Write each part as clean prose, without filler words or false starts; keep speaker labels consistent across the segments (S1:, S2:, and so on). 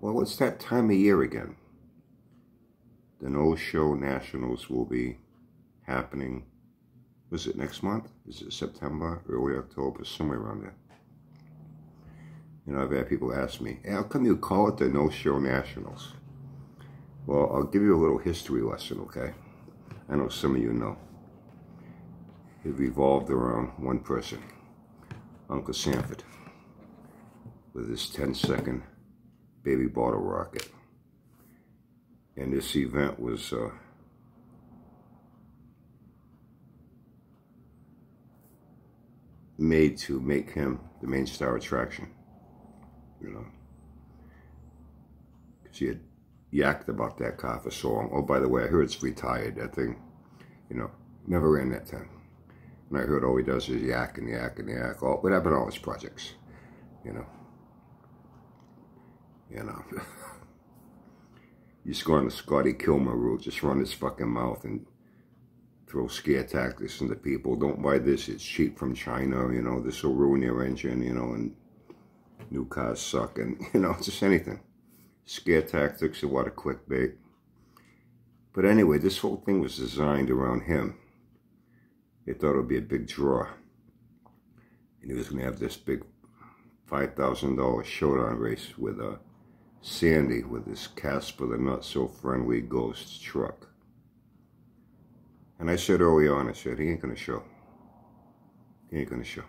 S1: Well, it's that time of year again. The No-Show Nationals will be happening. Was it next month? Is it September, early October, somewhere around there? You know, I've had people ask me, hey, how come you call it the No-Show Nationals? Well, I'll give you a little history lesson, okay? I know some of you know. It revolved around one person, Uncle Sanford, with his 10-second baby bottle rocket. And this event was made to make him the main star attraction, you know, because he had yacked about that car for so long. Oh, by the way, I heard it's retired, that thing, you know, never ran that time. And I heard all he does is yak and yak and yak. Oh, what happened to all his projects, you know. You just go on the Scotty Kilmer route, just run his fucking mouth and throw scare tactics into people. Don't buy this, it's cheap from China, you know, this will ruin your engine, you know, and new cars suck, and, you know, just anything. Scare tactics, a lot of clickbait. But anyway, this whole thing was designed around him. They thought it would be a big draw. And he was going to have this big $5,000 showdown race with Sandy, with his Casper the not-so-friendly ghost truck. And I said early on, I said, he ain't going to show. He ain't going to show.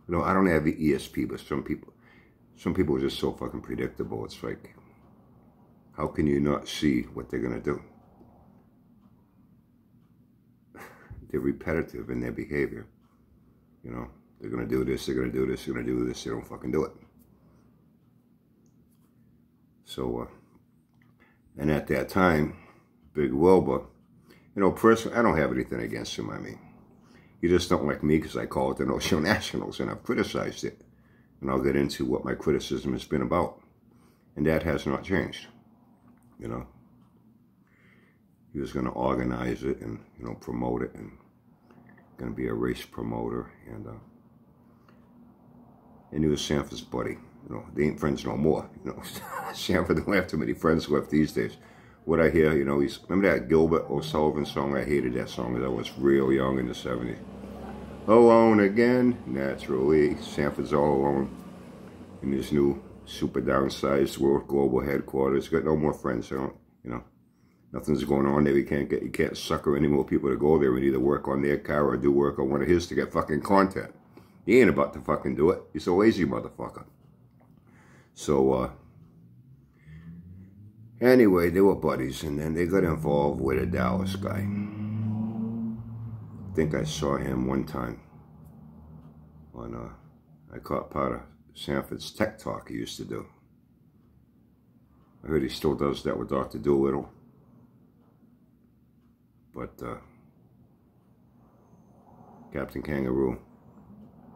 S1: You know, I don't have ESP, but some people are just so fucking predictable. It's like, how can you not see what they're going to do? They're repetitive in their behavior. You know, they're going to do this, they're going to do this, they're going to do this, they don't fucking do it. So, and at that time, Big Wilbur, you know, personally, I don't have anything against him. I mean, you just don't like me because I call it the No-Show Nationals, and I've criticized it. And I'll get into what my criticism has been about. And that has not changed, you know. He was going to organize it and, you know, promote it, and going to be a race promoter. And he was Sanford's buddy. You know, they ain't friends no more. You know, Sanford don't have too many friends left these days. What I hear, you know, remember that Gilbert O'Sullivan song? I hated that song as I was real young in the 70s. Alone again, naturally. Sanford's all alone in his new super downsized World Global headquarters. Got no more friends. I don't, you know, nothing's going on there. You can't sucker any more people to go there and either work on their car or do work on one of his to get fucking content. He ain't about to fucking do it. He's a lazy motherfucker. So, anyway, they were buddies, and then they got involved with a Dallas guy. I think I saw him one time on, I caught part of Sanford's Tech Talk he used to do. I heard he still does that with Dr. Doolittle. But, Captain Kangaroo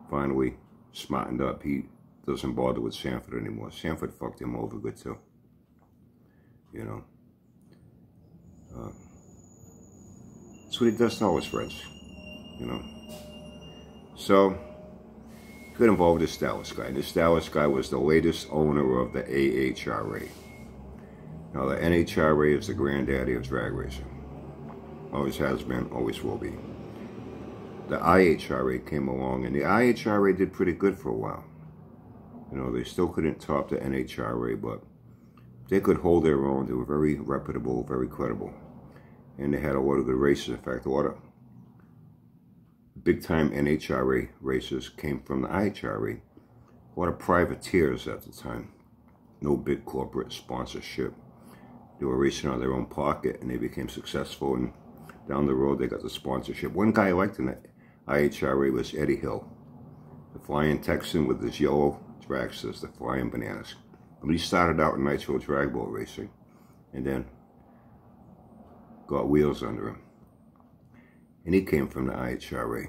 S1: finally smartened up. He doesn't bother with Sanford anymore. Sanford fucked him over good too. You know. That's what he does to all his friends. You know. So, he got involved with this Dallas guy. And this Dallas guy was the latest owner of the AHRA. Now, the NHRA is the granddaddy of drag racing. Always has been, always will be. The IHRA came along, and the IHRA did pretty good for a while. You know, they still couldn't top the NHRA, but they could hold their own. They were very reputable, very credible. And they had a lot of good races. In fact, a lot of big-time NHRA races came from the IHRA. A lot of privateers at the time. No big corporate sponsorship. They were racing on their own pocket, and they became successful. And down the road, they got the sponsorship. One guy I liked in the IHRA was Eddie Hill, the Flying Texan with his yellow dragsters, the Flying Bananas. But he started out in Nitro drag boat racing, and then got wheels under him. And he came from the IHRA.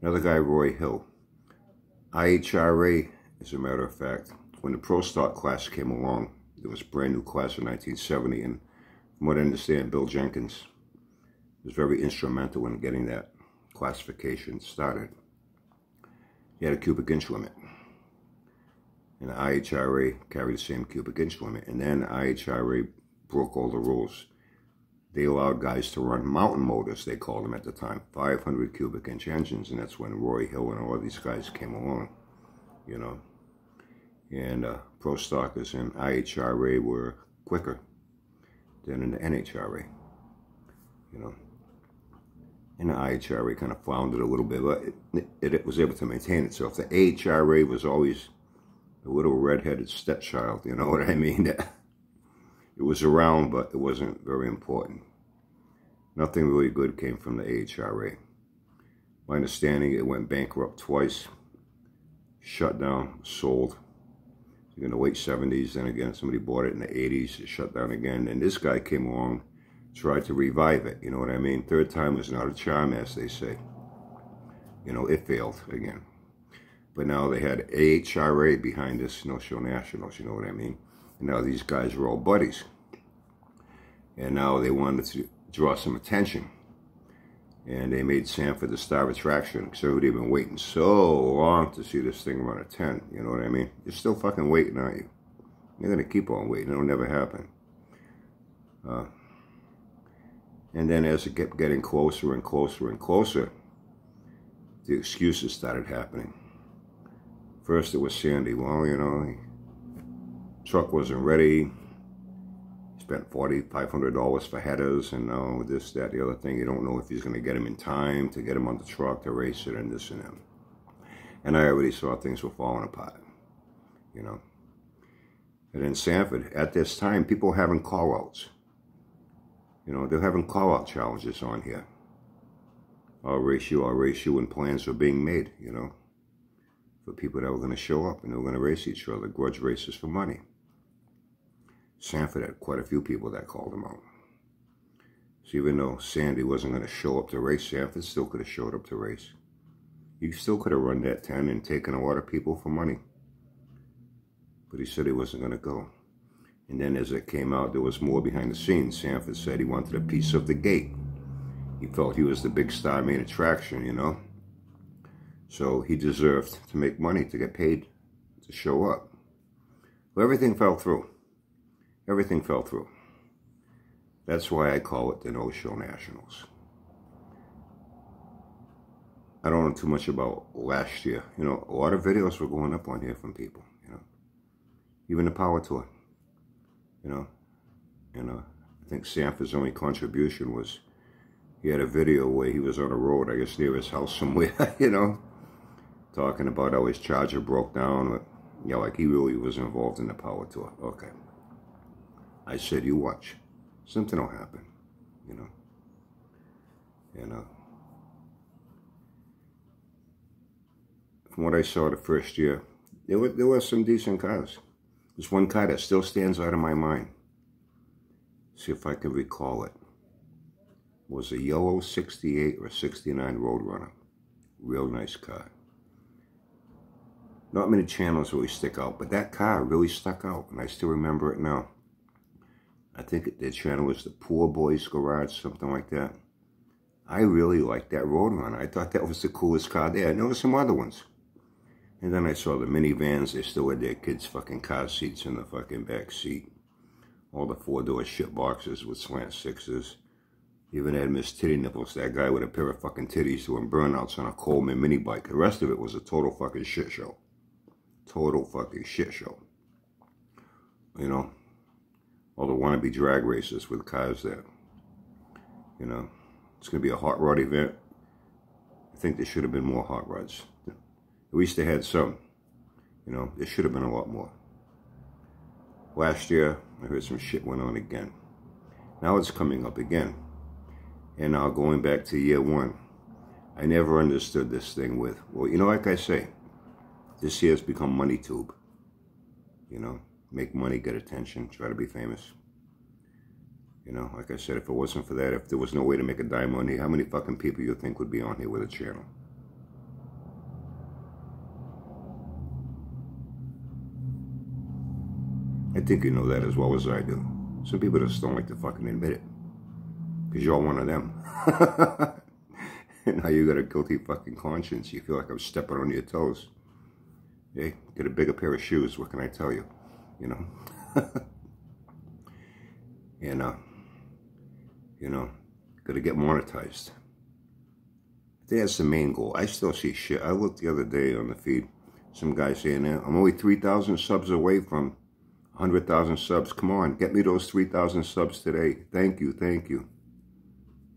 S1: Another guy, Roy Hill. IHRA, as a matter of fact, when the Pro Stock class came along, there was a brand new class in 1970, and from what I understand, Bill Jenkins was very instrumental in getting that classification started. He had a cubic inch limit. And the IHRA carried the same cubic inch limit. And then the IHRA broke all the rules. They allowed guys to run mountain motors, they called them at the time, 500 cubic inch engines. And that's when Roy Hill and all these guys came along, you know. And pro stockers in IHRA were quicker than in the NHRA, you know. And the IHRA kind of floundered a little bit, but it was able to maintain itself. The AHRA was always a little red-headed stepchild, you know what I mean? It was around, but it wasn't very important. Nothing really good came from the AHRA. My understanding, it went bankrupt twice, shut down, sold. In the late 70s, then again, somebody bought it in the 80s, it shut down again. And this guy came along, tried to revive it, you know what I mean? Third time was not a charm, as they say. You know, it failed again. But now they had AHRA behind this, No Show Nationals, you know what I mean? And now these guys are all buddies. And now they wanted to draw some attention. And they made Sanford the star attraction, because everybody had been waiting so long to see this thing run a 10, you know what I mean? You're still fucking waiting, aren't you? You're going to keep on waiting. It'll never happen. And then as it kept getting closer and closer and closer, the excuses started happening. First it was Sandy. Well, you know, the truck wasn't ready. Spent $4,500 for headers and this, that, the other thing. You don't know if he's going to get him in time to get him on the truck to race it and this and that. And I already saw things were falling apart, you know. And in Sanford, at this time, people were having call-outs. You know, they're having call-out challenges on here. I'll race you, and plans were being made, you know, for people that were going to show up and they were going to race each other, grudge races for money. Sanford had quite a few people that called him out. So even though Sandy wasn't going to show up to race, Sanford still could have showed up to race. He still could have run that 10 and taken a lot of people for money. But he said he wasn't going to go. And then as it came out, there was more behind the scenes. Sanford said he wanted a piece of the gate. He felt he was the big star main attraction, you know. So he deserved to make money, to get paid to show up. Well, everything fell through. Everything fell through. That's why I call it the No Show Nationals. I don't know too much about last year. You know, a lot of videos were going up on here from people, you know. Even the Power Tour, you know. And I think Sanford's only contribution was he had a video where he was on a road, I guess near his house somewhere, you know, talking about how his charger broke down. Or, you know, like he really was involved in the Power Tour. Okay. I said, you watch. Something will happen, you know. And from what I saw the first year, there were some decent cars. There's one car that still stands out of my mind. See if I can recall it. It was a yellow 68 or 69 Roadrunner. Real nice car. Not many channels really stick out, but that car really stuck out, and I still remember it now. I think their channel was the Poor Boys Garage, something like that. I really liked that Roadrunner. I thought that was the coolest car there. And there were some other ones. And then I saw the minivans. They still had their kids' fucking car seats in the fucking back seat. All the four-door shit boxes with slant sixes. Even had Miss Titty Nipples, that guy with a pair of fucking titties doing burnouts on a Coleman mini bike. The rest of it was a total fucking shit show. Total fucking shit show. You know? All the wannabe drag races with cars that, you know, it's going to be a hot rod event. I think there should have been more hot rods. At least they had some. You know, there should have been a lot more. Last year, I heard some shit went on again. Now it's coming up again. And now going back to year one, I never understood this thing with, well, you know, like I say, this year's become money tube. You know? Make money, get attention, try to be famous. You know, like I said, if it wasn't for that, if there was no way to make a dime on here, how many fucking people you think would be on here with a channel? I think you know that as well as I do. Some people just don't like to fucking admit it. Because you're one of them. And now you got a guilty fucking conscience. You feel like I'm stepping on your toes. Hey, get a bigger pair of shoes. What can I tell you? You know? And, you know, gotta get monetized. I think that's the main goal. I still see shit. I looked the other day on the feed. Some guy saying, I'm only 3,000 subs away from 100,000 subs. Come on, get me those 3,000 subs today. Thank you, thank you.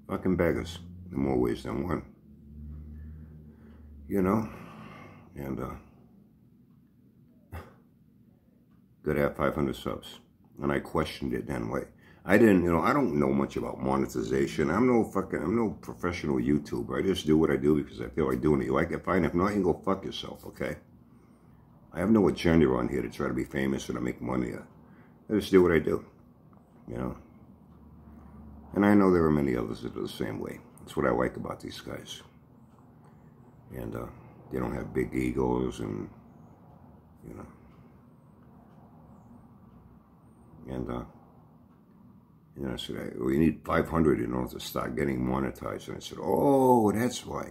S1: Fucking beggars in more ways than one. You know? And, gotta have 500 subs. And I questioned it then. Wait, I didn't, you know, I don't know much about monetization. I'm no professional YouTuber. I just do what I do because I feel like doing it. You like it, fine. If not, you can go fuck yourself, okay? I have no agenda on here to try to be famous or to make money. I just do what I do, you know? And I know there are many others that are the same way. That's what I like about these guys. And they don't have big egos and, you know. And I said, we need 500 in order to start getting monetized. And I said, oh, that's why.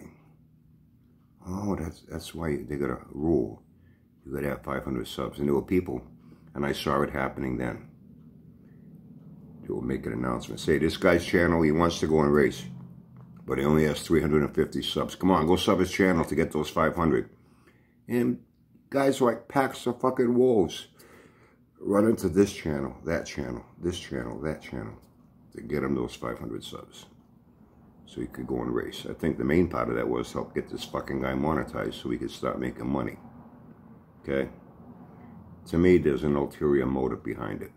S1: Oh, that's why they got a rule. You got to have 500 subs. And there were people, and I saw it happening then. They will make an announcement. Say, this guy's channel, he wants to go and race. But he only has 350 subs. Come on, go sub his channel to get those 500. And guys like packs of fucking wolves run into this channel, that channel, this channel, that channel to get him those 500 subs so he could go and race. I think the main part of that was help get this fucking guy monetized so he could start making money. Okay? To me, there's an ulterior motive behind it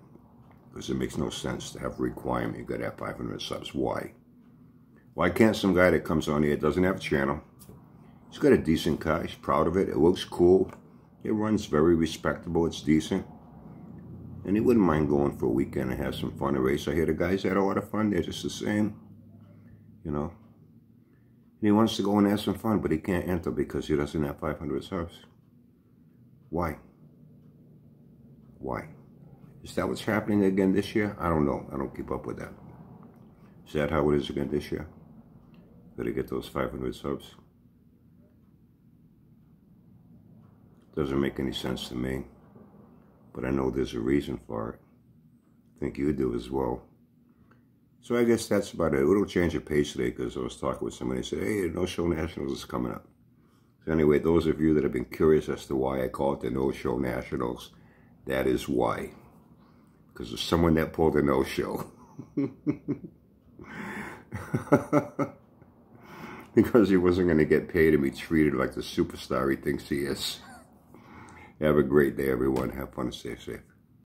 S1: because it makes no sense to have a requirement. You got to have 500 subs. Why? Why can't some guy that comes on here, doesn't have a channel, he's got a decent car, he's proud of it, it looks cool, it runs very respectable, it's decent, and he wouldn't mind going for a weekend and have some fun and race. I hear the guys had a lot of fun. They're just the same, you know. And he wants to go and have some fun, but he can't enter because he doesn't have 500 subs. Why? Why? Is that what's happening again this year? I don't know. I don't keep up with that. Is that how it is again this year? Gotta get those 500 subs. Doesn't make any sense to me. But I know there's a reason for it. I think you do as well. So I guess that's about it. It'll change the pace today because I was talking with somebody and said, hey, No Show Nationals is coming up. So anyway, those of you that have been curious as to why I call it the No Show Nationals, that is why. Because of someone that pulled a no-show. Because he wasn't going to get paid and be treated like the superstar he thinks he is. Have a great day, everyone. Have fun and stay safe.